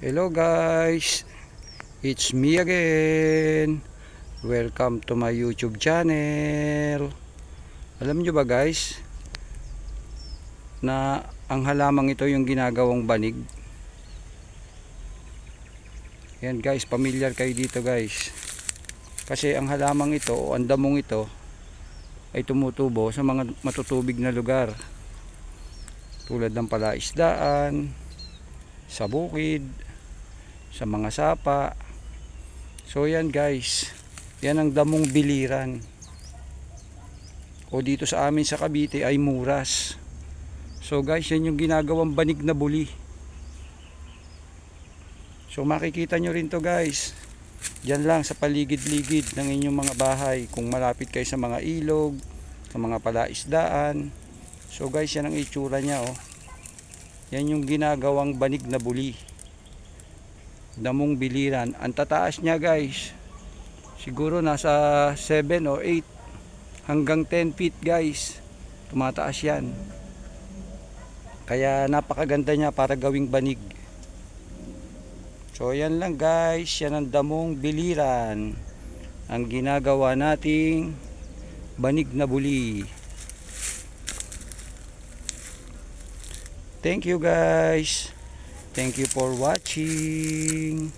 Hello guys, it's me again. Welcome to my YouTube channel. Alam nyo ba guys, na ang halamang ito yung ginagawang banig. Yan guys, familiar kayo dito guys. Kasi ang halamang ito o ang damong ito ay tumutubo sa mga matutubig na lugar. Tulad ng palaisdaan, sa bukid, sa mga sapa. So yan guys, yan ang damong biliran, o dito sa amin sa Cavite ay muras. So guys, yan yung ginagawang banig na buli. So makikita nyo rin to guys, dyan lang sa paligid-ligid ng inyong mga bahay, kung malapit kayo sa mga ilog, sa mga palaisdaan. So guys, yan ang itsura nya oh. Yan yung ginagawang banig na buli, damong biliran. Ang tataas niya guys, siguro nasa 7 o 8 hanggang 10 feet guys, tumataas yan. Kaya napakaganda niya para gawing banig. So yan lang guys, yan ang damong biliran, ang ginagawa nating banig na buli. Thank you guys. Thank you for watching.